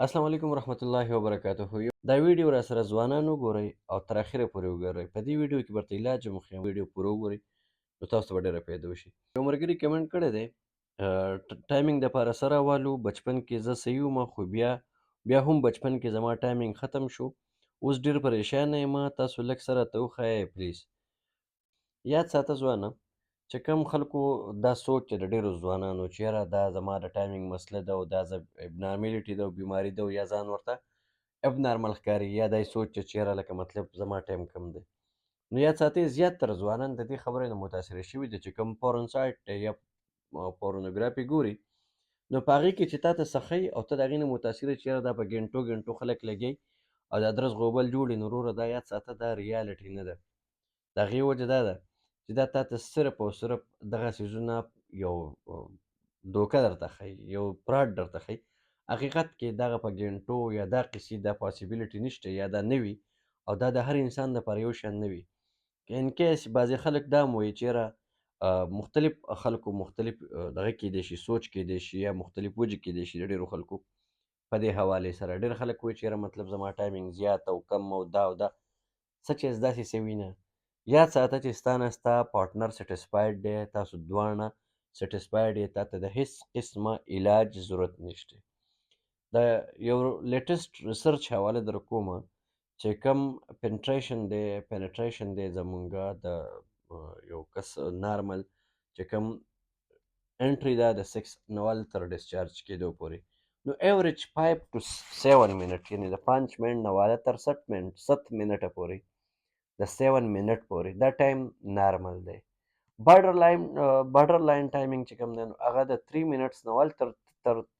السلام علیکم ورحمت الله وبرکاته. دا ویډیو را سره ځوانان وګورئ او تر اخره پورې وګورئ. په دې ویډیو کې ورته علاج مخیم ویډیو پوره وګورئ نو تاسو ته به ډېره فایده وشي. یو ملګري کمنټ کړی دی ټایمینګ دپاره څه راوالو بچپن کې زه صحیح وم خو بیا هم بچپن کې زما ټایمینګ ختم شو. اوس ډېر پریشانه یم تاسو لږ څه راته وښایئ پلیز. یاد ساته ځوانه چې کم خلکو دا سوچ دی د ډېرو ځوانانو چې یاره دا زما د ټایمینګ مسله ده او دا ابنارملټي ده او بیماري ده او یا ځان ورته اب نارمل ښکاري یا دا یې سوچ چې چېرې لکه مطلب زما ټایم کم دی. نو یاد ساتئ زیاتره ځوانان د دې خبرې نه متاثره شوي دي چې کوم پورن سایټ دی یا پورنوګرافي ګوري نو په هغې کې چې تا ته څه ښیي او ته د هغې نه متاثره چې یاره دا په ګنټو ګنټو خلک لګیي او دا درز غوبل جوړي نو وروره دا یاد ساته دا ریالټي نه ده. د هغې وجه دا ده چې دا تا ته صرف او صرف دغه څیزونه یو دوکه درته ښیي یو پراډ درته ښیي. حقیقت کې دغه په ګنټو یا دا قصې دا پاسیبلیټي نشته یا دا نه وي او دا د هر انسان دپاره یو شان نه وي. ان کیس بعضې خلک دا هم وایي چې یاره مختلف خلکو مختلف دغه کیدی شي سوچ کیدی شي یا مختلف وجې کیدی شي د ډېرو خلکو په دې حوالې سره. ډېر خلک وایي چې یاره مطلب زما ټایمینګ زیات او کم او دا او دا څه چې داسې څه وي نه. یاد ساته چې ستا نه ستا پارټنر سټسفاید دی تاسو دواړه سټسفاید یې تا ته د هېڅ قسمه علاج ضرورت نشته. د یو لیټسټ ریسرچ حواله در کومه چې کم پینټریشن دی زمونږه د یو کس نارمل چې کم انټري ده د سکس نوال تر ډسچارج کېدو پورې نو ایوریج 5 to 7 منټ یعنی د 5 منټ نه والا تر 7 منټه پورې د 7 منټ پورې دا ټایم نارمل دی. بارډر لاین ټایمینګ چې کوم دی نو هغه د 3 منټس نه ول تر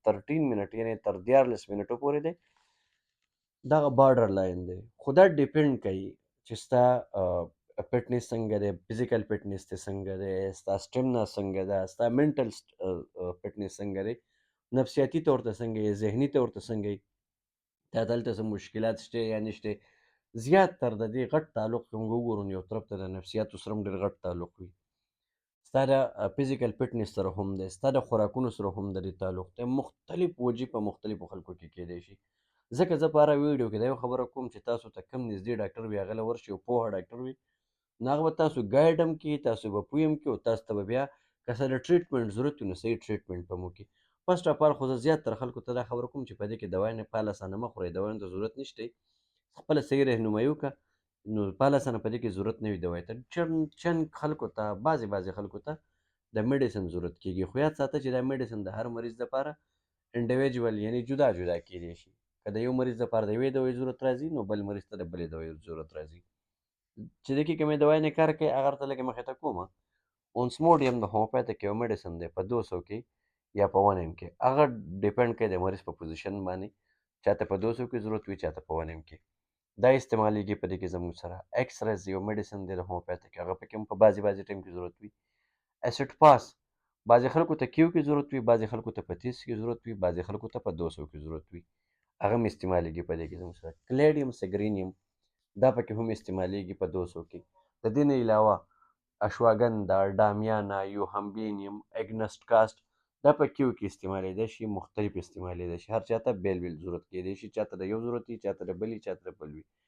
13 منټ یعنی تر 14 منټو پورې دی. دغه بارډر لاین دی خو دا ډیپینډ کوي چې ستا فټنس څنګه دی فزیکل فټنس دې څنګه دی ستا سټیمنا څنګه ده ستا منټل فټنس څنګه دی نفسیاتي طور ته څنګه یې ذهني طور ته څنګه یې تا دلته څه مشکلات شته یا نشته. زیات تر د دې غټ تعلق که موږ وګورو یو طرف ته د نفسیاتو سره هم ډېر غټ تعلق وي. ستا د فزیکل فټنس سره هم دی ستا د خوراکونو سره هم د دې تعلق دی. مختلف وجې په مختلفو خلکو کې کیدی شي. ځکه زه په هره ویډیو کې دا یو خبره کوم چې تاسو ته کم نږدې ډاکټر وي هغه له ورشئ او پوهه ډاکټر وي نو هغه به تاسو ګایډ هم کړي تاسو به پوه هم کړي او تاسو ته به بیا که څه د ټریټمنټ ضرورت وي نو صحیح ټریټمنټ به مو وکړي. فرسټ اف آل خو زه زیاتره خلکو ته دا خبره کوم چې په دې کې دوایانې پالسانه مه خورئ دوایانو ته ضرورت نشته. خپله صحیح رهنمایي وکړه نو پالسانه په دې کې ضرورت نه وي دوایي ته. چند خلکو ته بعضې خلکو ته د میډیسن ضرورت کېږي خو یاد ساته چې دا میډیسن د هر مریض دپاره انډیویجول یعنی جدا کیدی شي. که د یو مریض دپاره د یوې دوایي ضرورت راځي نو بل مریض ته د بلې دوایي ضرورت راځي. چې دې کې کومې دوایي نه کار کوي هغه درته لږې مخې ته کومه. اونسموډیم د هومیوپیتھک یو میډیسن دی په 200 کې یا په 1 ایم کې هغه ډیپینډ کوي د مریض په پوزیشن باندې چاته په 200 کې ضرورت وي چاته په 1 ایم کې دا استعمالیږي. په دې کې زموږ سره ایکسرز یو میډیسن دی د هومیوپیتھک هغه پکې هم په بعضې ټایم کې ضرورت وي. اسیډ پاس بعضې خلکو ته کیو کې ضرورت وي بعضې خلکو ته په 30 کې ضرورت وي بعضې خلکو ته په 200 کې ضرورت وي هغه هم استعمالیږي په دې کې زموږ سره. کلیډیم سګرینیم دا پکې هم استعمالیږي په 200 کې. د دې نه علاوه اشواګندا ډامیانا یوهمبینیم اګنسټ کاسټ دا په کیو کې استعمالیدی شي مختلف استعمالیدی شي هر چاته بیل ضرورت کېدی شي چاته د یو ضرورت وي چاته د بل وي چاته د بل وي.